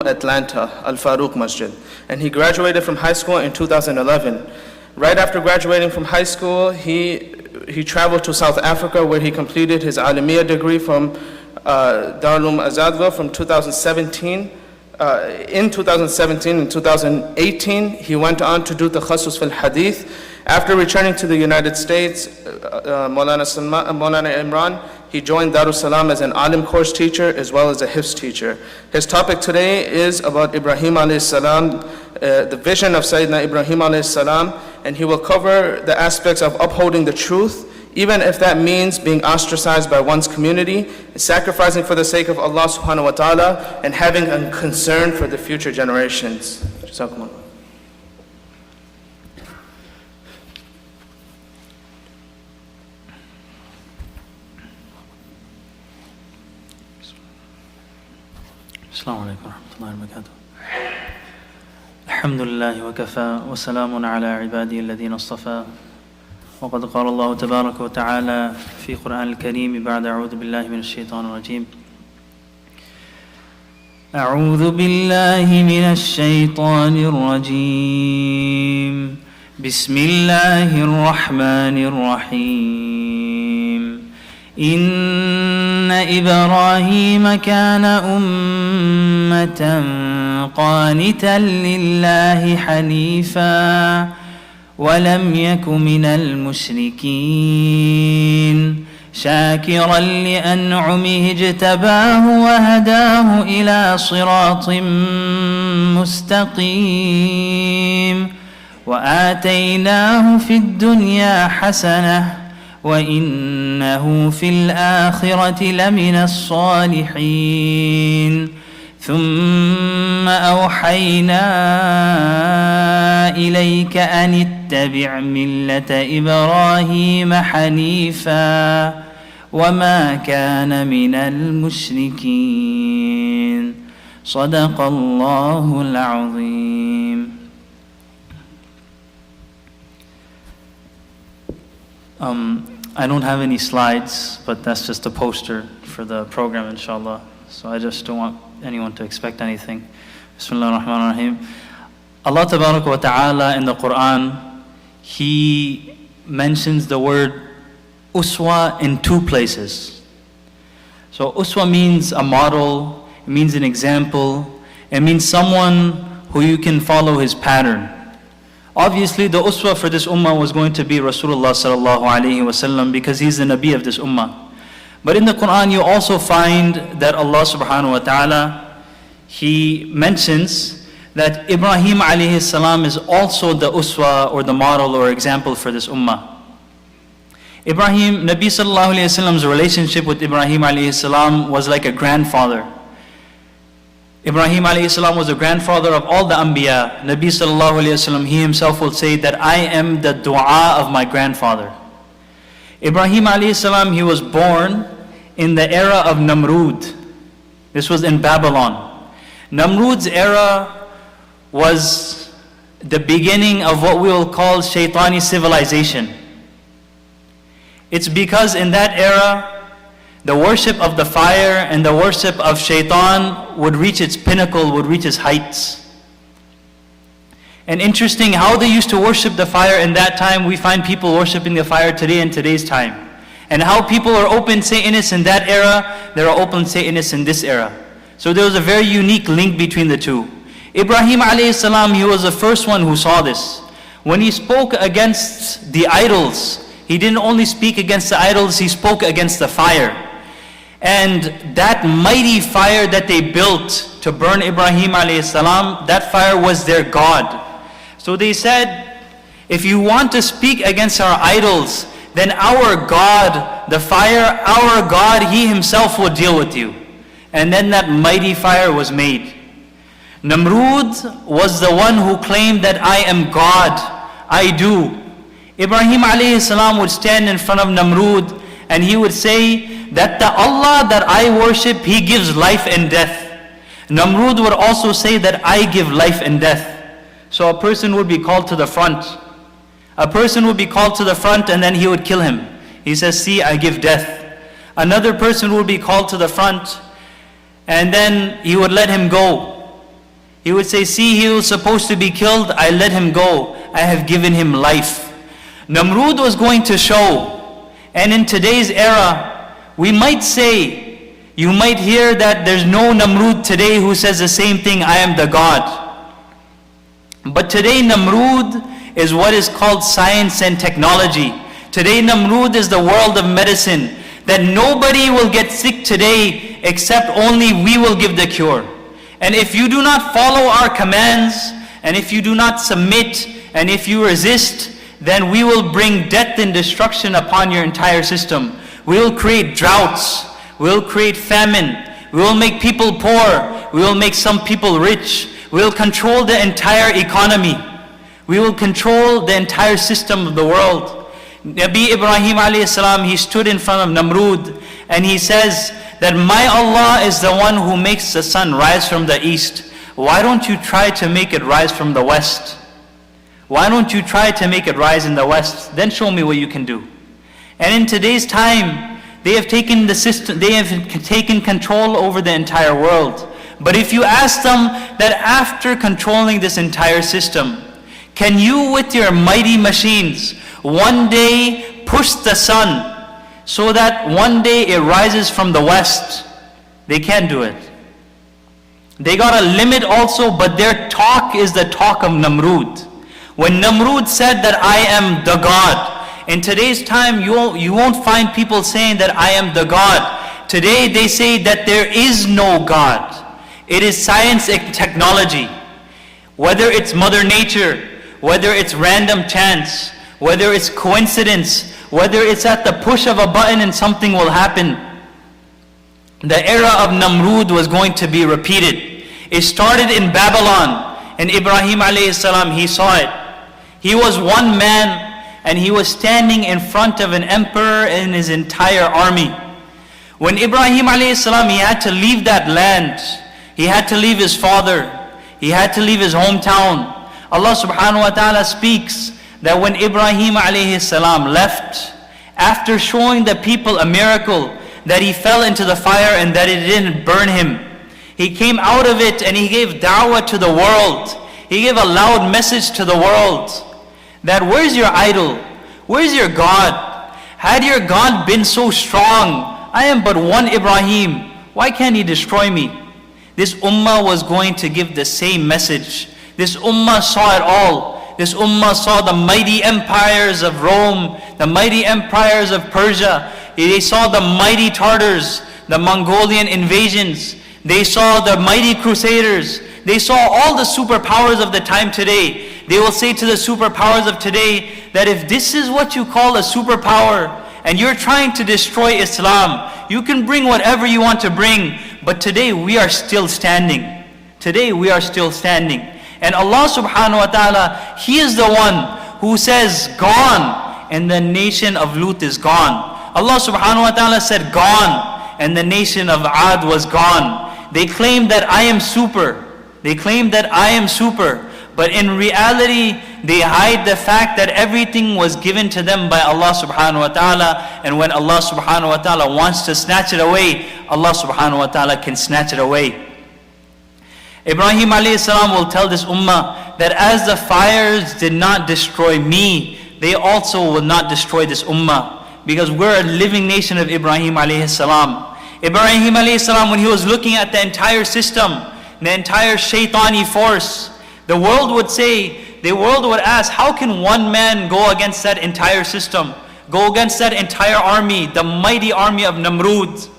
Atlanta, Al-Faruq Masjid. And he graduated from high school in 2011. Right after graduating from high school, he traveled to South Africa where he completed his Alamiya degree from Darul Azadville from 2017. In 2017 and 2018, he went on to do Takhassus fil Hadith. After returning to the United States, Maulana Emran, he joined Salam as an alim course teacher as well as a hifz teacher. His topic today is about Ibrahim alayhi salam, the vision of Sayyiduna Ibrahim alayhi salam, and he will cover the aspects of upholding the truth, even if that means being ostracized by one's community, sacrificing for the sake of Allah subhanahu wa ta'ala, and having a concern for the future generations. Jazakumullah. Assalamu alaikum wa rahmatullahi wa barakatuh. Alhamdulillah wa kafa wa salamun ala ibadi alladhina astafa. وقد قال الله تبارك وتعالى في قرآن الكريم بعد أعوذ بالله من الشيطان الرجيم أعوذ بالله من الشيطان الرجيم بسم الله الرحمن الرحيم إن إبراهيم كان أمة قانتا لله حنيفا ولم يك من المشركين شاكرا لأنعمه اجتباه وهداه إلى صراط مستقيم وآتيناه في الدنيا حسنة وإنه في الآخرة لمن الصالحين ثم أوحينا إليك أن اتبع ملة إبراهيم حنيفا وما كان من المشركين صدق الله العظيم. I don't have any slides, but that's just a poster for the program, inshallah. So I just don't want anyone to expect anything. Bismillah ar-Rahman ar-Rahim. Allah Tabaraka wa Ta'ala in the Quran, He mentions the word uswa in two places. So uswa means a model, it means an example, it means someone who you can follow his pattern. Obviously the uswa for this ummah was going to be Rasulullah sallallahu alaihi wasallam because he's the Nabi of this ummah. But in the Quran you also find that Allah subhanahu wa ta'ala, He mentions that Ibrahim alayhi salam is also the uswa or the model or example for this ummah. Ibrahim, Nabi sallallahu alayhi wasallam's relationship with Ibrahim alayhi salam was like a grandfather. Ibrahim alayhi salam was the grandfather of all the Anbiya. Nabi sallallahu alayhi wasallam, he himself will say that I am the dua of my grandfather. Ibrahim alayhi salam, he was born in the era of Namrud. This was in Babylon. Namrud's era was the beginning of what we will call Shaitani civilization. It's because in that era, the worship of the fire and the worship of Shaitan would reach its pinnacle, would reach its heights. And interesting how they used to worship the fire in that time, we find people worshiping the fire today in today's time. And how people are open Satanists in that era, there are open Satanists in this era. So there was a very unique link between the two. Ibrahim alayhi salam, he was the first one who saw this. When he spoke against the idols, he didn't only speak against the idols, he spoke against the fire. And that mighty fire that they built to burn Ibrahim alayhi salam, that fire was their God. So they said, if you want to speak against our idols, then our God, the fire, our God, He Himself will deal with you. And then that mighty fire was made. Namrud was the one who claimed that I am God, I do. Ibrahim alayhi salam would stand in front of Namrud and he would say that the Allah that I worship, He gives life and death. Namrud would also say that I give life and death. So a person would be called to the front. A person would be called to the front and then he would kill him. He says, see, I give death. Another person would be called to the front and then he would let him go. He would say, see, he was supposed to be killed, I let him go, I have given him life. Namrud was going to show, and in today's era, we might say, you might hear that there's no Namrud today who says the same thing, I am the God. But today Namrud is what is called science and technology. Today Namrud is the world of medicine, that nobody will get sick today except only we will give the cure. And if you do not follow our commands, and if you do not submit, and if you resist, then we will bring death and destruction upon your entire system. We will create droughts, we will create famine, we will make people poor, we will make some people rich, we will control the entire economy, we will control the entire system of the world. Nabi Ibrahim alayhi salam, he stood in front of Namrud and he says that my Allah is the one who makes the sun rise from the east. Why don't you try to make it rise from the west? Why don't you try to make it rise in the west? Then show me what you can do. And in today's time, they have taken the system, they have taken control over the entire world. But if you ask them that after controlling this entire system, can you with your mighty machines one day push the sun so that one day it rises from the west? They can't do it. They got a limit also, but their talk is the talk of Namrud. When Namrud said that I am the God, in today's time you won't find people saying that I am the God. Today they say that there is no God. It is science and technology. Whether it's Mother Nature, whether it's random chance, whether it's coincidence, whether it's at the push of a button and something will happen. The era of Namrud was going to be repeated. It started in Babylon, and Ibrahim alayhi salam, he saw it. He was one man, and he was standing in front of an emperor and his entire army. When Ibrahim alayhi salam, he had to leave that land. He had to leave his father. He had to leave his hometown. Allah subhanahu wa ta'ala speaks that when Ibrahim alayhi salam left, after showing the people a miracle, that he fell into the fire and that it didn't burn him, he came out of it and he gave da'wah to the world. He gave a loud message to the world that where's your idol? Where's your God? Had your God been so strong, I am but one Ibrahim, why can't he destroy me? This ummah was going to give the same message. This ummah saw it all. This ummah saw the mighty empires of Rome, the mighty empires of Persia. They saw the mighty Tartars, the Mongolian invasions. They saw the mighty crusaders. They saw all the superpowers of the time today. They will say to the superpowers of today that if this is what you call a superpower and you're trying to destroy Islam, you can bring whatever you want to bring. But today we are still standing. Today we are still standing. And Allah subhanahu wa ta'ala, He is the one who says, gone, and the nation of Lut is gone. Allah subhanahu wa ta'ala said, gone, and the nation of Ad was gone. They claim that I am super. They claim that I am super. But in reality, they hide the fact that everything was given to them by Allah subhanahu wa ta'ala. And when Allah subhanahu wa ta'ala wants to snatch it away, Allah subhanahu wa ta'ala can snatch it away. Ibrahim alayhi salam will tell this ummah that as the fires did not destroy me, they also will not destroy this ummah. Because we're a living nation of Ibrahim alayhi salam. Ibrahim alayhi salam, when he was looking at the entire system, the entire shaitani force, the world would say, the world would ask, how can one man go against that entire system? Go against that entire army, the mighty army of Namrud.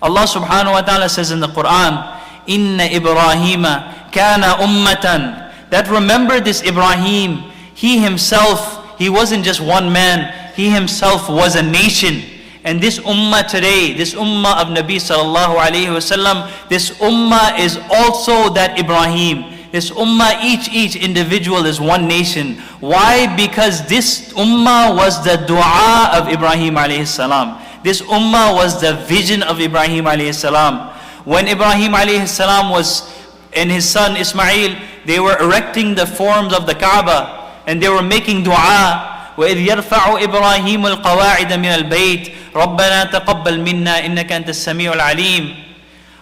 Allah subhanahu wa ta'ala says in the Quran, Inna Ibrahima kana ummatan. That remember this Ibrahim, he himself, he wasn't just one man, he himself was a nation. And this ummah today, this ummah of Nabi sallallahu alayhi wasallam, this ummah is also that Ibrahim. This ummah, each individual is one nation. Why? Because this ummah was the dua of Ibrahim alayhi salam. This ummah was the vision of Ibrahim alayhi salam. When Ibrahim alayhi salam was and his son Ismail, they were erecting the forms of the Kaaba and they were making dua. وَإِذْ يَرْفَعُ إِبْرَاهِيمُ الْقَوَاعِدَ مِنَ الْبَيْتِ رَبَّنَا تَقَبَّلْ مِنَّا إِنَّكَ أَنْتَ السَّمِيعُ الْعَلِيمُ.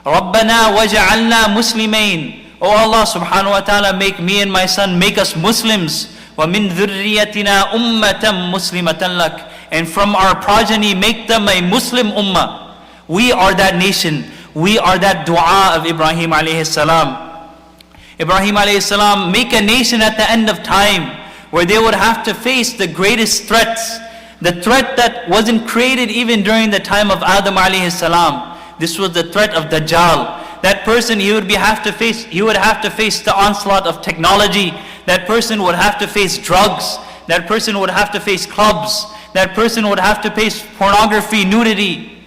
رَبَّنَا وَجَعَلْنَا مُسْلِمَيْنِ. Oh Allah subhanahu wa ta'ala, make me and my son, make us Muslims. وَمِن ذُرِّيَّتِنَا أُمَّةً مُسْلِمَةً لَكَ. And from our progeny, make them a Muslim ummah. We are that nation. We are that dua of Ibrahim alayhi salam. Ibrahim alayhi salam, make a nation at the end of time where they would have to face the greatest threats. The threat that wasn't created even during the time of Adam alayhi salam. This was the threat of Dajjal. That person, he would have to face the onslaught of technology. That person would have to face drugs. That person would have to face clubs. That person would have to face pornography, nudity.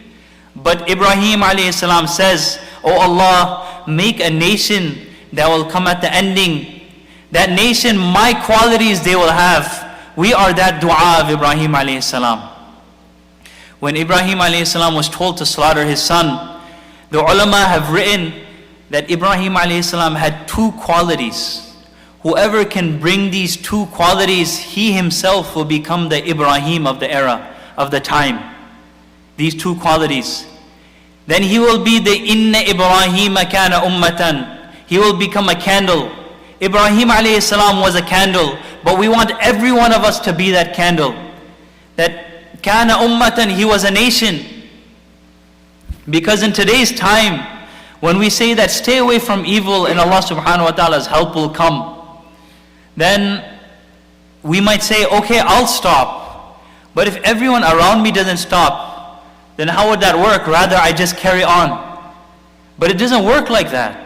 But Ibrahim alayhi salam says, Oh Allah, make a nation that will come at the ending. That nation, my qualities they will have. We are that dua of Ibrahim alayhi salam. When Ibrahim alayhi salam was told to slaughter his son, the ulama have written that Ibrahim alayhi salam had two qualities. Whoever can bring these two qualities, he himself will become the Ibrahim of the era, of the time. These two qualities. Then he will be the Inna Ibrahim kana ummatan. He will become a candle. Ibrahim alayhi salam was a candle, but we want every one of us to be that candle. That kana ummatan, he was a nation. Because in today's time, when we say that stay away from evil and Allah subhanahu wa ta'ala's help will come, then we might say, okay, I'll stop. But if everyone around me doesn't stop, then how would that work? Rather, I just carry on. But it doesn't work like that.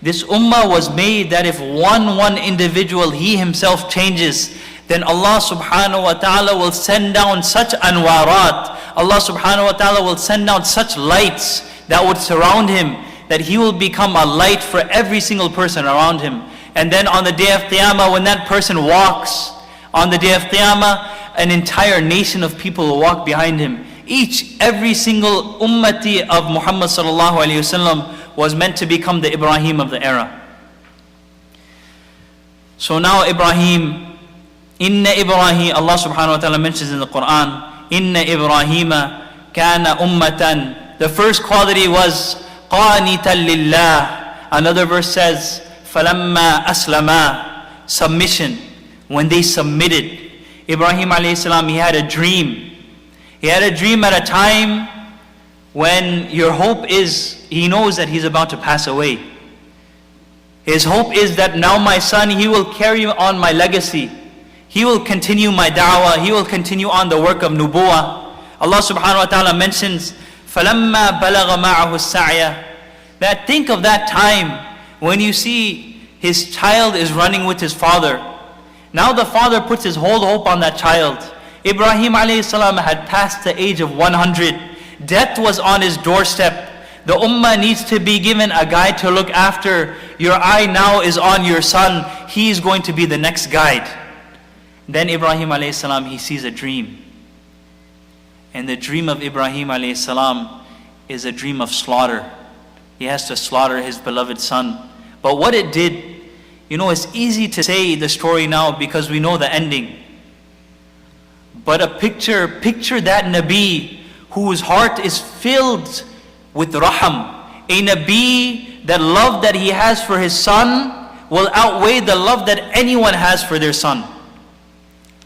This ummah was made that if one individual, he himself changes, then Allah subhanahu wa ta'ala will send down such anwarat. Allah subhanahu wa ta'ala will send down such lights that would surround him, that he will become a light for every single person around him. And then on the day of Qiyamah, when that person walks, on the day of Qiyamah, an entire nation of people will walk behind him. Every single ummati of Muhammad sallallahu alayhi wasallam was meant to become the Ibrahim of the era. So now Ibrahim, Inna Ibrahim, Allah subhanahu wa ta'ala mentions in the Quran, Inna Ibrahima kana ummatan. The first quality was qanitan lillah. Another verse says, فَلَمَّا أَسْلَمَا, submission. When they submitted, Ibrahim alayhi salam, he had a dream. He had a dream at a time when your hope is, he knows that he's about to pass away. His hope is that now my son, he will carry on my legacy. He will continue my da'wah. He will continue on the work of nubuwah. Allah subhanahu wa ta'ala mentions, فَلَمَّا بَلَغَ مَعَهُ السَّعْيَ. That think of that time when you see his child is running with his father. Now the father puts his whole hope on that child. Ibrahim alayhi salam had passed the age of 100. Death was on his doorstep. The ummah needs to be given a guide to look after. Your eye now is on your son. He is going to be the next guide. Then Ibrahim alayhi salam, he sees a dream. And the dream of Ibrahim alayhi salam is a dream of slaughter. He has to slaughter his beloved son. But what it did, it's easy to say the story now because we know the ending. But picture that Nabi whose heart is filled with raham. A Nabi, that love that he has for his son will outweigh the love that anyone has for their son.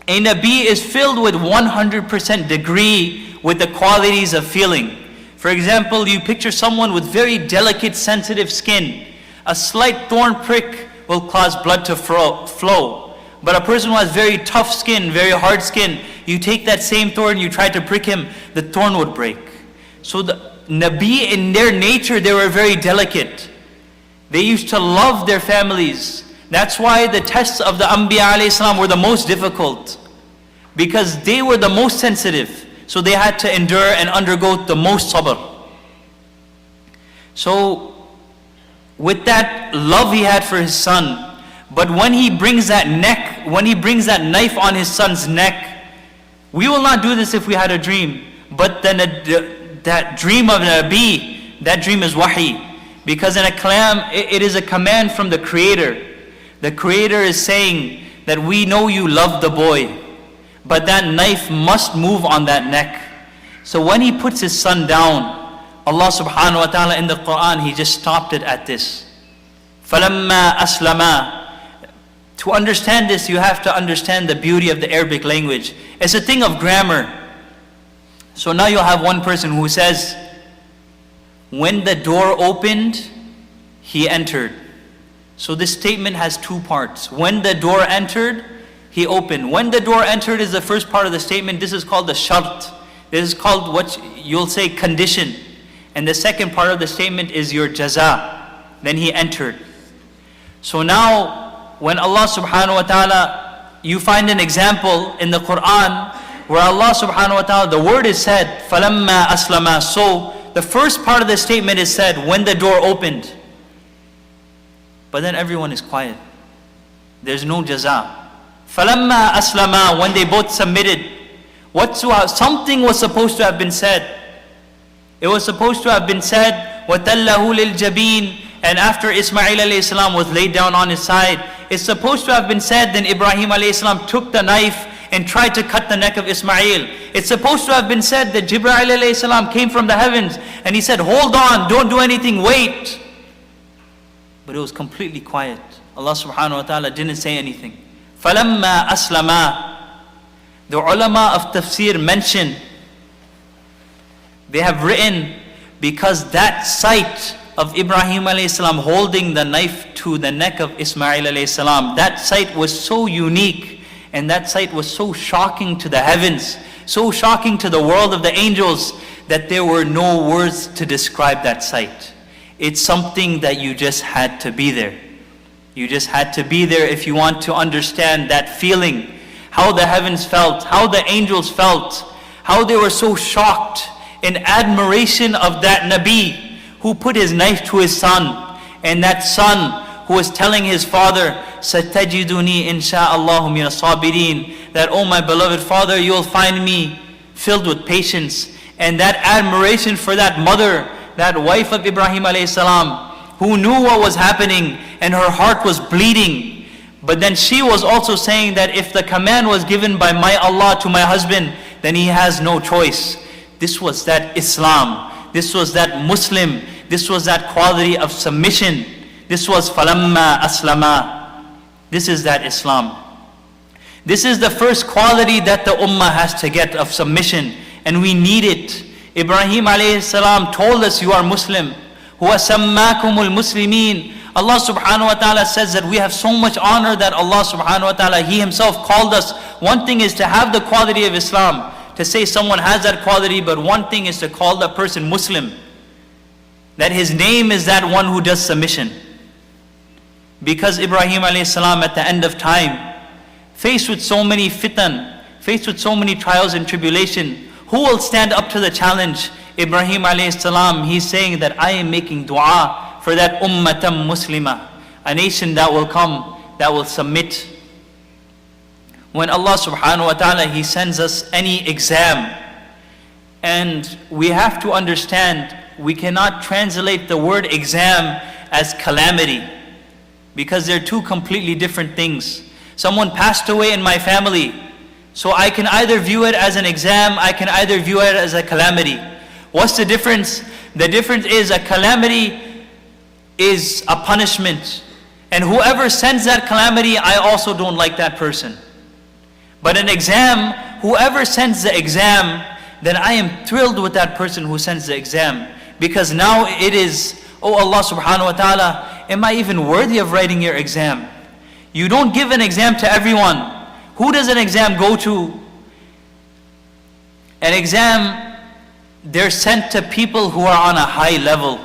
A Nabi is filled with 100% degree with the qualities of feeling. For example, you picture someone with very delicate, sensitive skin. A slight thorn prick will cause blood to flow. But a person who has very tough skin, very hard skin, you take that same thorn, you try to prick him, the thorn would break. So the Nabi, in their nature, they were very delicate. They used to love their families. That's why the tests of the Anbiya alayhi salam were the most difficult. Because they were the most sensitive. So they had to endure and undergo the most sabr. So with that love he had for his son, but when he brings that knife on his son's neck, we will not do this if we had a dream. But then that dream of Nabi, that dream is wahi. Because in a kalam, it is a command from the Creator. The Creator is saying that we know you love the boy, but that knife must move on that neck. So when he puts his son down, Allah subhanahu wa ta'ala in the Quran, He just stopped it at this. فَلَمَّا أَسْلَمَا. To understand this, you have to understand the beauty of the Arabic language. It's a thing of grammar. So now you'll have one person who says, when the door opened, he entered. So this statement has two parts. When the door entered, he opened. When the door entered is the first part of the statement. This is called the shart. This is called what you'll say condition. And the second part of the statement is your jaza. Then he entered. So now, when Allah subhanahu wa ta'ala, you find an example in the Quran where Allah subhanahu wa ta'ala, the word is said, فَلَمَّا أَسْلَمَا. So the first part of the statement is said, when the door opened. But then everyone is quiet. There's no jaza. فَلَمَّا أَسْلَمَا. When they both submitted, something was supposed to have been said. It was supposed to have been said, وَتَلَّهُ لِلْجَبِينَ. And after Ismail alayhi salam was laid down on his side, it's supposed to have been said, then Ibrahim alayhi salam took the knife and tried to cut the neck of Ismail. It's supposed to have been said that Jibreel alayhi salam came from the heavens and he said, hold on, don't do anything, wait. But it was completely quiet. Allah subhanahu wa ta'ala didn't say anything. فَلَمَّا أَسْلَمَا. The ulama of tafsir mention, they have written, because that sight of Ibrahim alayhi salam holding the knife to the neck of Ismail alayhi salam, that sight was so unique and that sight was so shocking to the heavens, so shocking to the world of the angels, that there were no words to describe that sight. It's something that you just had to be there. You just had to be there if you want to understand that feeling, how the heavens felt, how the angels felt, how they were so shocked in admiration of that Nabi who put his knife to his son, and that son who was telling his father, "Satajiduni insha'Allahu min as-sabirin," that, oh my beloved father, you'll find me filled with patience. And that admiration for that mother, that wife of Ibrahim alayhi salam, who knew what was happening and her heart was bleeding. But then she was also saying that if the command was given by my Allah to my husband, then he has no choice. This was that Islam. This was that Muslim. This was that quality of submission. This was falamma aslama. This is that Islam. This is the first quality that the ummah has to get of submission, and we need it. Ibrahim alayhi salam told us, you are Muslim. Huwa sammakumul muslimin. Allah subhanahu wa ta'ala says that we have so much honor that Allah subhanahu wa ta'ala, He Himself called us. One thing is to have the quality of Islam, to say someone has that quality, but one thing is to call the person Muslim, that his name is that one who does submission. Because Ibrahim alayhi salam at the end of time, faced with so many fitan, faced with so many trials and tribulation, who will stand up to the challenge? Ibrahim alayhi salam, he's saying that I am making dua for that ummatam muslima, a nation that will come, that will submit. When Allah subhanahu wa ta'ala, He sends us any exam, and we have to understand, we cannot translate the word exam as calamity, because they're two completely different things. Someone passed away in my family, so I can either view it as an exam, I can either view it as a calamity. What's the difference? The difference is a calamity is a punishment, and whoever sends that calamity, I also don't like that person. But an exam, whoever sends the exam, then I am thrilled with that person who sends the exam, because now it is, oh Allah subhanahu wa ta'ala, am I even worthy of writing your exam? You don't give an exam to everyone. Who does an exam go to? An exam, they're sent to people who are on a high level.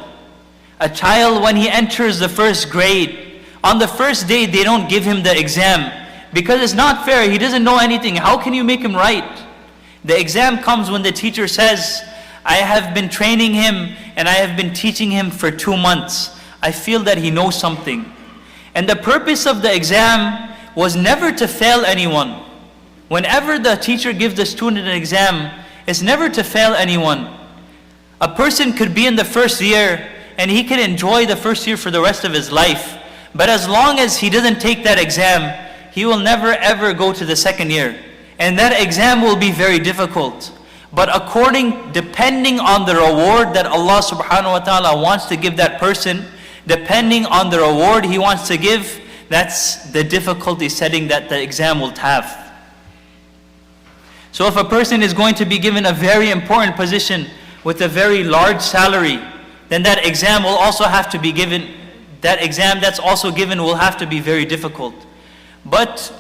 A child, when he enters the first grade, on the first day they don't give him the exam, because it's not fair, he doesn't know anything. How can you make him write? The exam comes when the teacher says, I have been training him and I have been teaching him for 2 months. I feel that he knows something. And the purpose of the exam was never to fail anyone. Whenever the teacher gives the student an exam, it's never to fail anyone. A person could be in the first year and he could enjoy the first year for the rest of his life. But as long as he doesn't take that exam, he will never ever go to the second year. And that exam will be very difficult. But depending on the reward that Allah subhanahu wa ta'ala wants to give that person, depending on the reward He wants to give, that's the difficulty setting that the exam will have. So if a person is going to be given a very important position with a very large salary, then that exam will also have to be given, that exam that's also given will have to be very difficult. But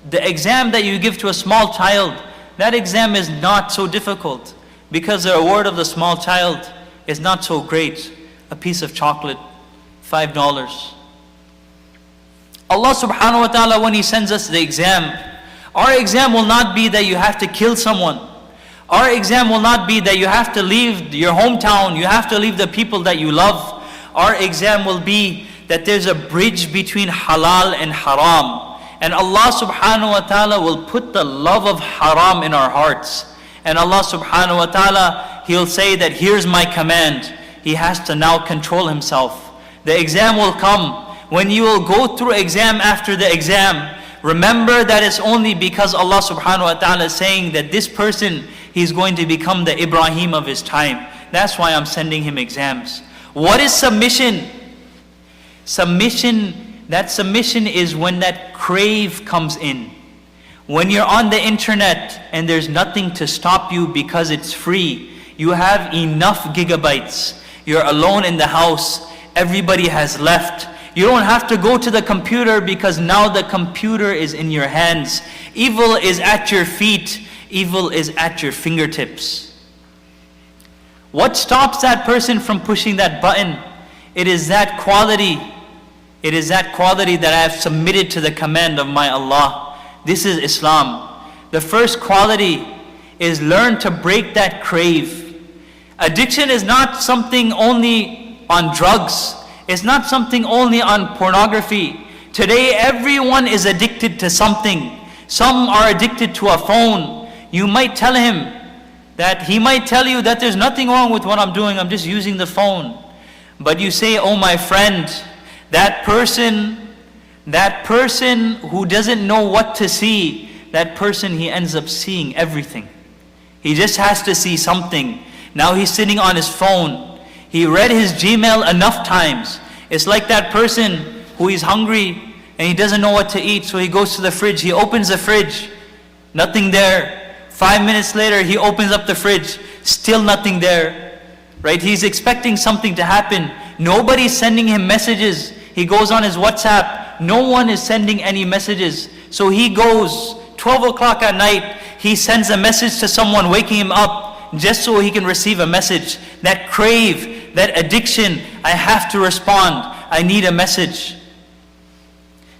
the exam that you give to a small child, that exam is not so difficult, because the reward of the small child is not so great. A piece of chocolate, $5. Allah subhanahu wa ta'ala, when He sends us the exam, our exam will not be that you have to kill someone. Our exam will not be that you have to leave your hometown, you have to leave the people that you love. Our exam will be that there's a bridge between halal and haram. And Allah subhanahu wa ta'ala will put the love of haram in our hearts. And Allah subhanahu wa ta'ala, He'll say that here's my command. He has to now control himself. The exam will come. When you will go through exam after the exam, remember that it's only because Allah subhanahu wa ta'ala is saying that this person, he's going to become the Ibrahim of his time. That's why I'm sending him exams. What is submission? That submission is when that crave comes in. When you're on the internet and there's nothing to stop you because it's free, you have enough gigabytes, you're alone in the house, everybody has left. You don't have to go to the computer because now the computer is in your hands. Evil is at your feet, evil is at your fingertips. What stops that person from pushing that button? It is that quality. It is that quality that I have submitted to the command of my Allah. This is Islam. The first quality is learn to break that crave. Addiction is not something only on drugs. It's not something only on pornography. Today everyone is addicted to something. Some are addicted to a phone. You might tell him that, he might tell you that there's nothing wrong with what I'm doing, I'm just using the phone. But you say, oh my friend, that person who doesn't know what to see, that person, he ends up seeing everything. He just has to see something. Now he's sitting on his phone. He read his Gmail enough times. It's like that person who is hungry and he doesn't know what to eat, so he goes to the fridge, he opens the fridge, nothing there. 5 minutes later, he opens up the fridge, still nothing there. Right? He's expecting something to happen. Nobody's sending him messages. He goes on his WhatsApp, no one is sending any messages. So he goes, 12 o'clock at night, he sends a message to someone waking him up just so he can receive a message. That crave, that addiction, I have to respond, I need a message.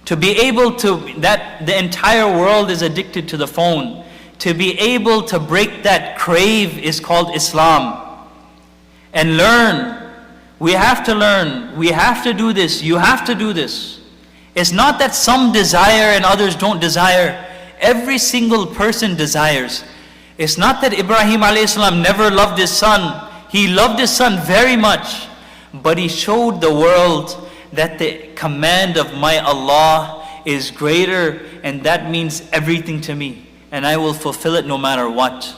To be able to, that the entire world is addicted to the phone. To be able to break that crave is called Islam. And learn. We have to learn. We have to do this. You have to do this. It's not that some desire and others don't desire. Every single person desires. It's not that Ibrahim a.s. never loved his son. He loved his son very much. But he showed the world that the command of my Allah is greater, and that means everything to me. And I will fulfill it no matter what.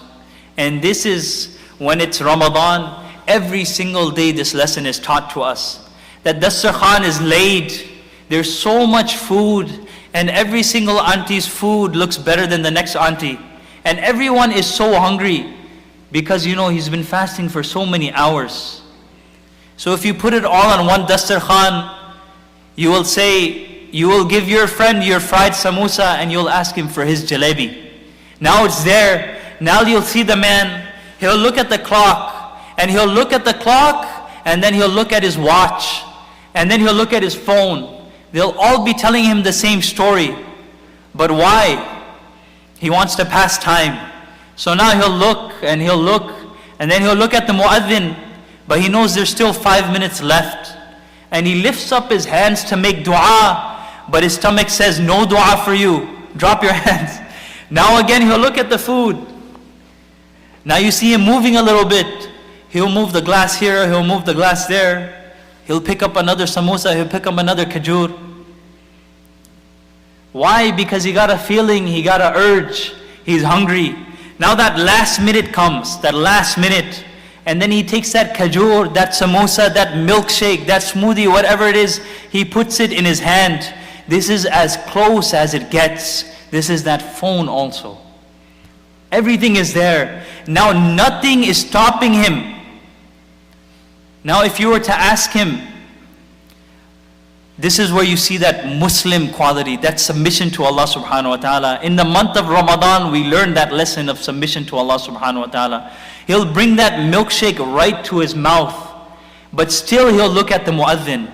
And this is when it's Ramadan. Every single day this lesson is taught to us. That Dasturkhan is laid. There's so much food. And every single auntie's food looks better than the next auntie. And everyone is so hungry. Because he's been fasting for so many hours. So if you put it all on one Dasturkhan, you will say, you will give your friend your fried samosa and you'll ask him for his jalebi. Now it's there. Now you'll see the man. He'll look at the clock. And he'll look at the clock, and then he'll look at his watch, and then he'll look at his phone. They'll all be telling him the same story. But why? He wants to pass time. So now he'll look, and then he'll look at the mu'adhin, but he knows there's still 5 minutes left. And he lifts up his hands to make dua, but his stomach says, no dua for you. Drop your hands. Now again he'll look at the food. Now you see him moving a little bit. He'll move the glass here, he'll move the glass there. He'll pick up another samosa, he'll pick up another khajur. Why? Because he got a feeling, he got an urge. He's hungry. Now that last minute comes, that last minute, and then he takes that kajur, that samosa, that milkshake, that smoothie, whatever it is, he puts it in his hand. This is as close as it gets. This is that phone also. Everything is there. Now nothing is stopping him. Now if you were to ask him, this is where you see that Muslim quality, that submission to Allah subhanahu wa ta'ala. In the month of Ramadan, we learn that lesson of submission to Allah subhanahu wa ta'ala. He'll bring that milkshake right to his mouth, but still he'll look at the mu'adhin.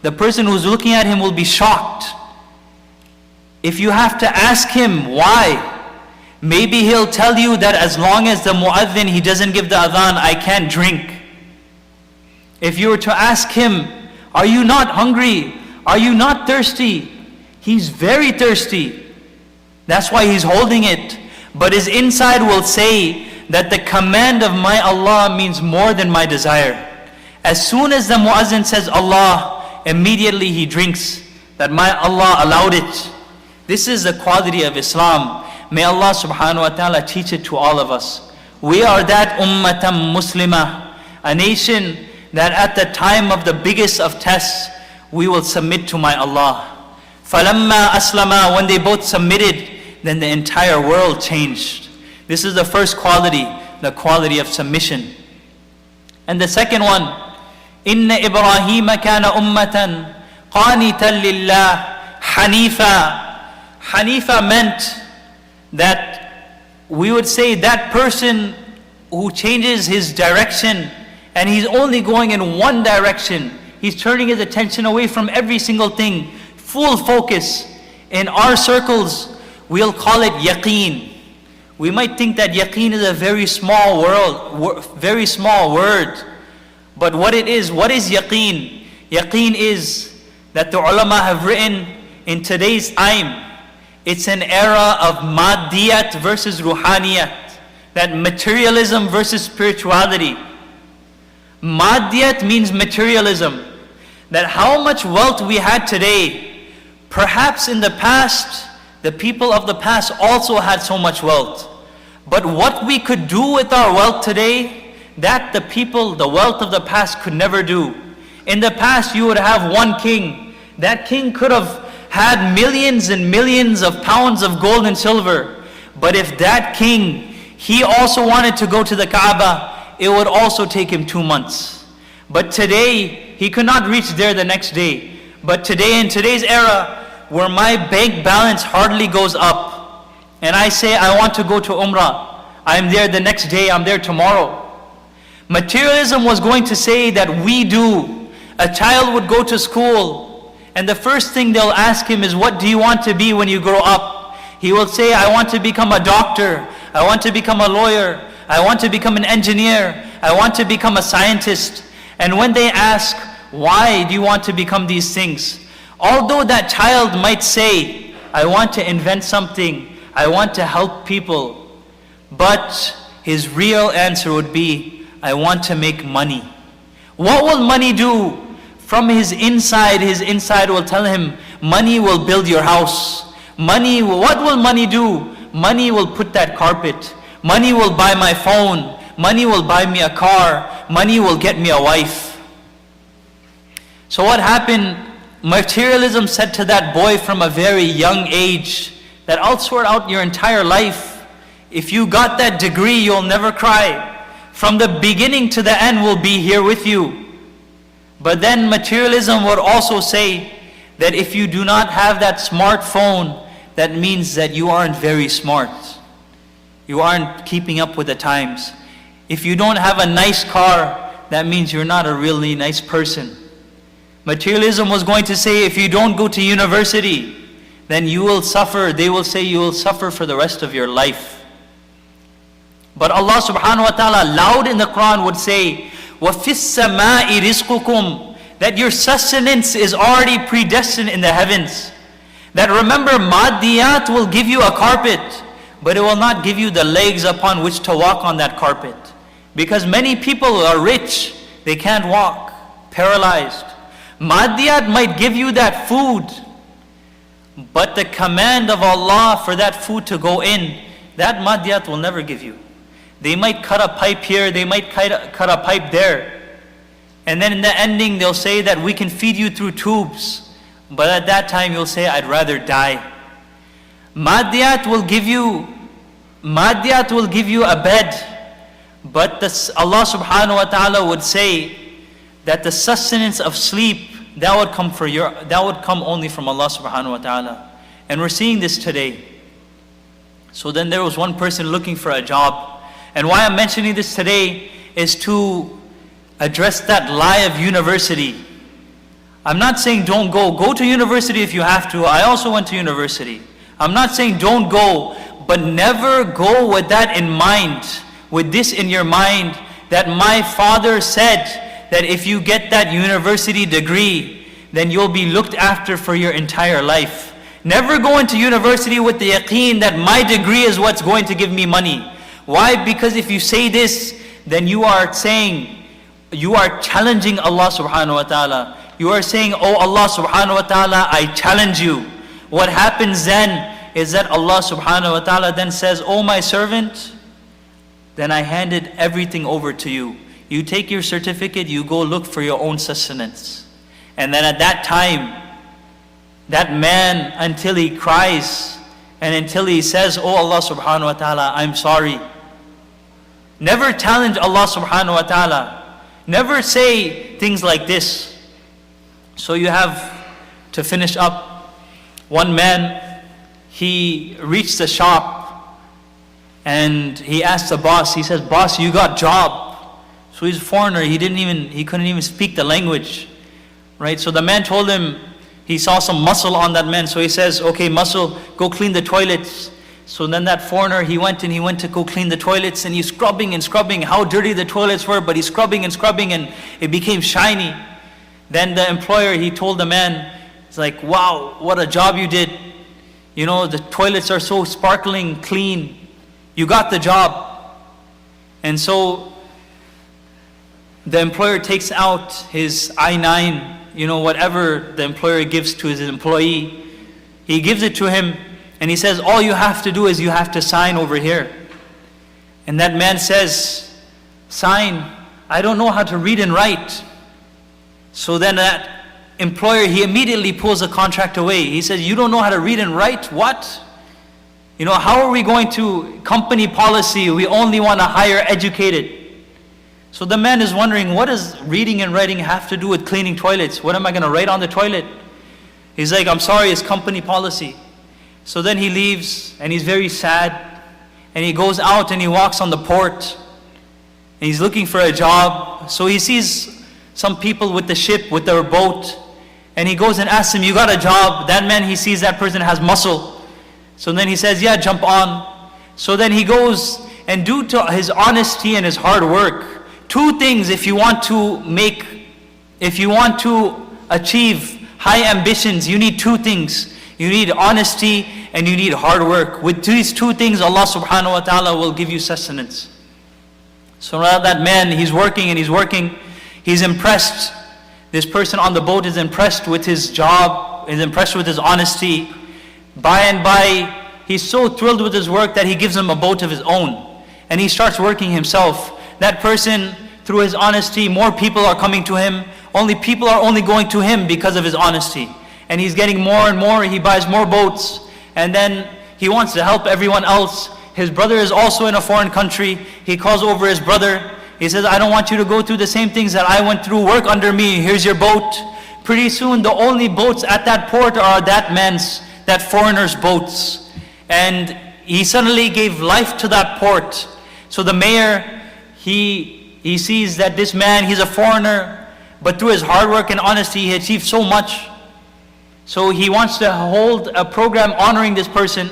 The person who's looking at him will be shocked. If you have to ask him why, maybe he'll tell you that as long as the mu'adhin, he doesn't give the adhan, I can't drink. If you were to ask him, are you not hungry? Are you not thirsty? He's very thirsty. That's why he's holding it. But his inside will say that the command of my Allah means more than my desire. As soon as the muazzin says Allah, immediately he drinks. That my Allah allowed it. This is the quality of Islam. May Allah subhanahu wa ta'ala teach it to all of us. We are that ummatam muslimah, a nation that at the time of the biggest of tests, we will submit to my Allah. فَلَمَّا أَسْلَمَا, when they both submitted, then the entire world changed. This is the first quality, the quality of submission. And the second one, إِنَّ إِبْرَاهِيمَ كَانَ أُمَّةً قَانِتًا لِلَّهِ حَنِيفًا. Hanifa meant that we would say that person who changes his direction and he's only going in one direction. He's turning his attention away from every single thing. Full focus. In our circles, we'll call it yaqeen. We might think that yaqeen is a very small word. But what is yaqeen? Yaqeen is that the ulama have written in today's time, it's an era of maddiyat versus ruhaniyat. That materialism versus spirituality. Maddiyat means materialism. That how much wealth we had today, perhaps in the past, the people of the past also had so much wealth. But what we could do with our wealth today, that the wealth of the past could never do. In the past, you would have one king. That king could have had millions and millions of pounds of gold and silver. But if that king, he also wanted to go to the Kaaba, it would also take him 2 months. But today, he could not reach there the next day. But today, in today's era, where my bank balance hardly goes up, and I say I want to go to Umrah, I'm there the next day, I'm there tomorrow. Materialism was going to say that we do. A child would go to school, and the first thing they'll ask him is, what do you want to be when you grow up? He will say, I want to become a doctor, I want to become a lawyer, I want to become an engineer, I want to become a scientist. And when they ask, why do you want to become these things? Although that child might say, I want to invent something, I want to help people, but his real answer would be, I want to make money. What will money do? From his inside will tell him, money will build your house. What will money do? Money will put that carpet. Money will buy my phone. Money will buy me a car. Money will get me a wife. So what happened? Materialism said to that boy from a very young age that I'll sort out your entire life. If you got that degree, you'll never cry. From the beginning to the end, we'll be here with you. But then materialism would also say that if you do not have that smartphone, that means that you aren't very smart. You aren't keeping up with the times. If you don't have a nice car, that means you're not a really nice person. Materialism was going to say, if you don't go to university, then you will suffer. They will say you will suffer for the rest of your life. But Allah subhanahu wa ta'ala loud in the Quran would say, وَفِي السَّمَاءِ رِزْقُكُمْ, that your sustenance is already predestined in the heavens. That remember, maddiyat will give you a carpet, but it will not give you the legs upon which to walk on that carpet. Because many people are rich, they can't walk, paralyzed. Maddiyat might give you that food, but the command of Allah for that food to go in that maddiyat will never give you. They might cut a pipe here, they might cut a pipe there. And then in the ending, they'll say that we can feed you through tubes. But at that time, you'll say, I'd rather die. Maddiyat will give you a bed. But Allah subhanahu wa ta'ala would say that the sustenance of sleep, that would come only from Allah subhanahu wa ta'ala. And we're seeing this today. So then there was one person looking for a job. And why I'm mentioning this today is to address that lie of university. I'm not saying don't go. Go to university if you have to. I also went to university. I'm not saying don't go, but never go with that in mind, with this in your mind, that my father said that if you get that university degree, then you'll be looked after for your entire life. Never go into university with the yaqeen that my degree is what's going to give me money. Why? Because if you say this, then you are challenging Allah subhanahu wa ta'ala. You are saying, oh Allah subhanahu wa ta'ala, I challenge you. What happens then is that Allah subhanahu wa ta'ala then says, oh my servant, then I handed everything over to you. You take your certificate, you go look for your own sustenance. And then at that time, that man, until he cries and until he says, oh Allah subhanahu wa ta'ala, I'm sorry. Never challenge Allah subhanahu wa ta'ala. Never say things like this. So you have to finish up. One man, he reached the shop and he asked the boss, he says, boss, you got job. So he's a foreigner, he couldn't even speak the language. Right? So the man told him, he saw some muscle on that man. So he says, okay, muscle, go clean the toilets. So then that foreigner, he went to go clean the toilets, and he's scrubbing and scrubbing how dirty the toilets were, but he's scrubbing and it became shiny. Then the employer, he told the man, it's like, wow, what a job you did. You know, the toilets are so sparkling, clean. You got the job. And so the employer takes out his I-9, you know, whatever the employer gives to his employee. He gives it to him and he says, all you have to do is you have to sign over here. And that man says, sign? I don't know how to read and write. So then that employer, he immediately pulls the contract away. He says, you don't know how to read and write? What? You know, how are we going to, company policy, we only want to hire educated. So the man is wondering, what does reading and writing have to do with cleaning toilets? What am I going to write on the toilet? He's like, I'm sorry, it's company policy. So then he leaves and he's very sad. And he goes out and he walks on the port. And he's looking for a job. So he sees some people with the ship, with their boat. And he goes and asks him, you got a job? That man, he sees that person has muscle. So then he says, yeah, jump on. So then he goes, and due to his honesty and his hard work, two things if you want to achieve high ambitions, you need two things. You need honesty and you need hard work. With these two things, Allah subhanahu wa ta'ala will give you sustenance. So now that man, he's working and he's working. He's impressed. This person on the boat is impressed with his job, is impressed with his honesty. By and by, he's so thrilled with his work that he gives him a boat of his own. And he starts working himself. That person, through his honesty, more people are coming to him. People are only going to him because of his honesty. And he's getting more and more, he buys more boats. And then he wants to help everyone else. His brother is also in a foreign country. He calls over his brother. He says, I don't want you to go through the same things that I went through. Work under me, here's your boat. Pretty soon the only boats at that port are that foreigner's boats. And he suddenly gave life to that port. So the mayor, he sees that this man, he's a foreigner, but through his hard work and honesty, he achieved so much. So he wants to hold a program honoring this person.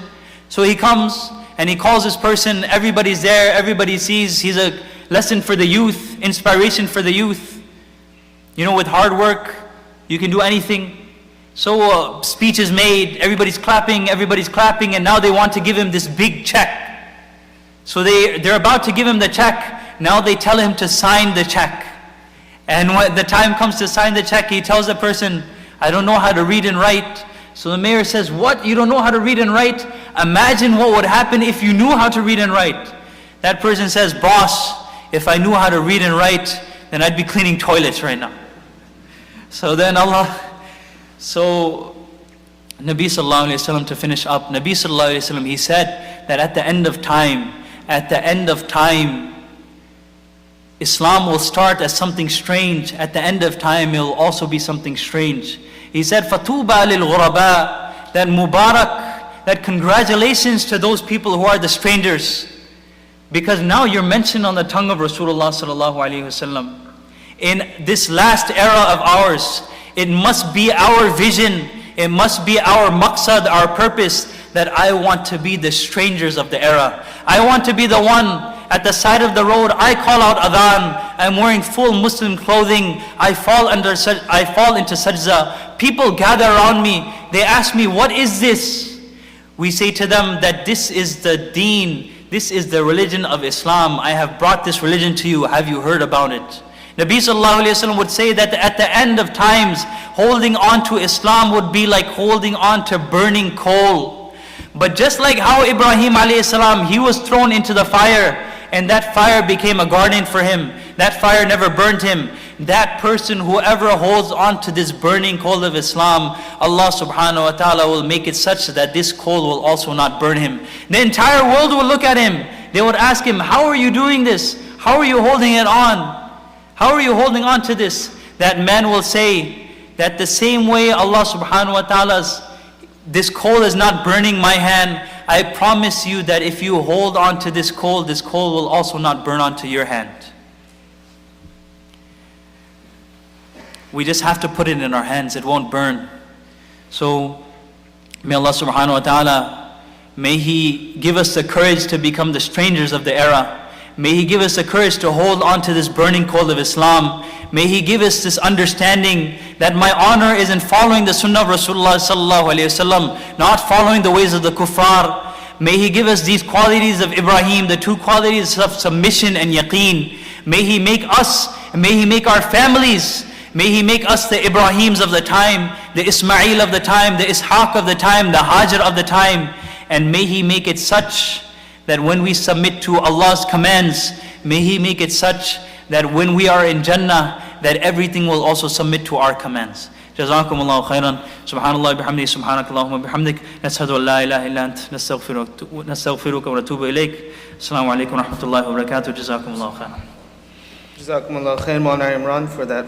So he comes and he calls this person, everybody's there, everybody sees, he's a lesson for the youth, inspiration for the youth. You know, with hard work, you can do anything. So speech is made, everybody's clapping, and now they want to give him this big check. So they're about to give him the check. Now they tell him to sign the check. And when the time comes to sign the check, he tells the person, I don't know how to read and write, So the mayor says, what? You don't know how to read and write? Imagine what would happen if you knew how to read and write. That person says, boss, if I knew how to read and write, then I'd be cleaning toilets right now. So then Nabi Sallallahu Alaihi Wasallam, to finish up, Nabi Sallallahu Alaihi Wasallam, he said that at the end of time, Islam will start as something strange. At the end of time, it will also be something strange. He said, فَتُوبَى لِلْغُرَبَاء, that Mubarak, that congratulations to those people who are the strangers. Because now you're mentioned on the tongue of Rasulullah Sallallahu Alaihi Wasallam. In this last era of ours, it must be our vision, it must be our maqsad, our purpose, that I want to be the strangers of the era. I want to be the one at the side of the road, I call out adhan, I'm wearing full Muslim clothing, I fall into sajda, people gather around me, they ask me, what is this? We say to them that this is the deen, this is the religion of Islam, I have brought this religion to you, have you heard about it? Nabi Sallallahu Alaihi Wasallam would say that at the end of times, holding on to Islam would be like holding on to burning coal. But just like how Ibrahim alayhi salam, he was thrown into the fire, and that fire became a garden for him. That fire never burned him. That person, whoever holds on to this burning coal of Islam, Allah subhanahu wa ta'ala will make it such that this coal will also not burn him. The entire world will look at him. They would ask him, how are you doing this? How are you holding it on? How are you holding on to this? That man will say that the same way Allah subhanahu wa ta'ala's, this coal is not burning my hand, I promise you that if you hold on to this coal will also not burn onto your hand. We just have to put it in our hands, it won't burn. So may Allah subhanahu wa ta'ala, may He give us the courage to become the strangers of the era. May He give us the courage to hold on to this burning coal of Islam. May He give us this understanding that my honor is in following the sunnah of Rasulullah Sallallahu Alaihi Wasallam, not following the ways of the kuffar. May He give us these qualities of Ibrahim, the two qualities of submission and yaqeen. May He make us, may He make our families, may He make us the Ibrahims of the time, the Ismail of the time, the Ishaq of the time, the Hajar of the time. And may He make it such that when we submit to Allah's commands, may He make it such that when we are in Jannah, that everything will also submit to our commands. Jazakumullahu Khairan. Subhanallah bihamdihi, subhanakallahumma bihamdik. Nashhadu an la ilaha illa ant, nastaghfiruka wa natubu ilayk. Assalamu alaikum wa rahmatullahi wa barakatuh. Jazakumullahu Khairan. Jazakumullahu Khairun, Maulana Emran, for that